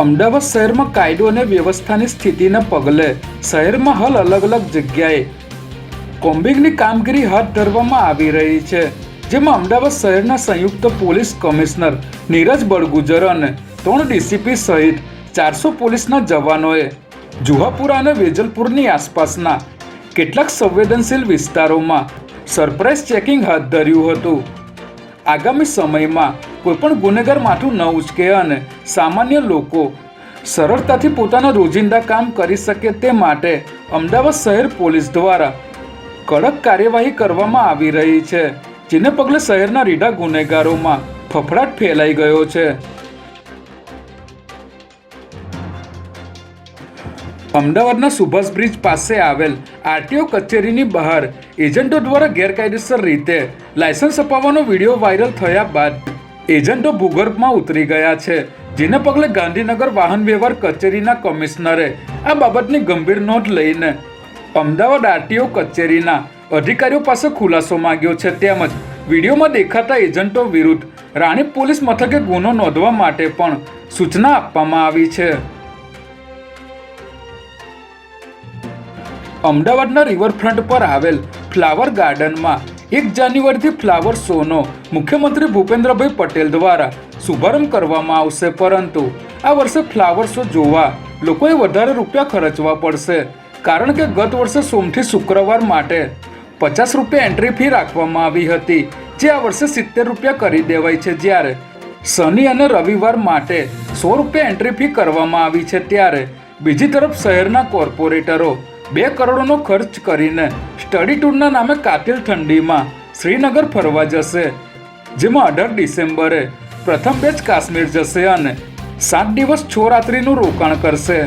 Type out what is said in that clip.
અમદાવાદ શહેરમાં કાયદો અને વ્યવસ્થાની સ્થિતિને પગલે શહેરમાં હાલ અલગ અલગ જગ્યાએ કોમ્બિંગની કામગીરી હાથ ધરવામાં આવી રહી છે, જેમાં અમદાવાદ શહેરના સંયુક્ત પોલીસ કમિશનર નીરજ બળગુજર અને 3 ડીસીપી સહિત 400 પોલીસના જવાનોએ જુહાપુરા અને વેજલપુરની આસપાસના કેટલાક સંવેદનશીલ વિસ્તારોમાં સરપ્રાઇઝ ચેકિંગ હાથ ધર્યું હતું. આગામી સમયમાં કોઈપણ ગુનેગાર માથું ન ઉચકે અને સામાન્ય લોકો સરળતાથી પોતાના રોજિંદા કામ કરી શકે તે માટે અમદાવાદ શહેર પોલીસ દ્વારા કડક કાર્યવાહી કરવામાં આવી રહી છે, જેને પગલે શહેરના રીઢા ગુનેગારોમાં ફફડાટ ફેલાઈ ગયો છે. અમદાવાદના સુભાષ બ્રિજ પાસે આવેલ આરટીઓ કચેરીની બહાર એજન્ટો દ્વારા ગેરકાયદેસર રીતે લાયસન્સ અપાવવાનો વિડીયો વાયરલ થયા બાદ એજન્ટો ભૂગર્ભમાં ઉતરી ગયા છે, જેને પગલે ગાંધીનગર વાહન વ્યવહાર કચેરીના કમિશનરે આ બાબતની ગંભીર નોંધ લઈને અમદાવાદ આરટીઓ કચેરીના અધિકારીઓ પાસે ખુલાસો માંગ્યો છે, તેમજ વિડીયોમાં દેખાતા એજન્ટો વિરુદ્ધ રાણીપ પોલીસ મથકે ગુનો નોંધવા માટે પણ સૂચના આપવામાં આવી છે. અમદાવાદના રિવરફ્રન્ટ પર આવેલ ફ્લાવર ગાર્ડનમાં 1 જાન્યુઆરીથી ફ્લાવર શોનો મુખ્યમંત્રી ભૂપેન્દ્રભાઈ પટેલ દ્વારા શુભારંભ કરવામાં આવશે, પરંતુ આ વર્ષે ફ્લાવર શો જોવા લોકોએ વધારે રૂપિયા ખર્ચવા પડશે, કારણ કે ગત વર્ષે સોમથી શુક્રવાર માટે 50 રૂપિયા એન્ટ્રી ફી રાખવામાં આવી હતી, જે આ વર્ષે 70 રૂપિયા કરી દેવાઈ છે, જ્યારે શનિ અને રવિવાર માટે 100 રૂપિયા એન્ટ્રી ફી કરવામાં આવી છે. ત્યારે બીજી તરફ શહેરના કોર્પોરેટરો 2 કરોડનો ખર્ચ કરીને સ્ટડી ટૂરના નામે કાતિલ ઠંડીમાં શ્રીનગર ફરવા જશે, જેમાં 18 ડિસેમ્બરે પ્રથમ બેચ કાશ્મીર જશે અને 7 દિવસ 6 રાત્રિનું રોકાણ કરશે.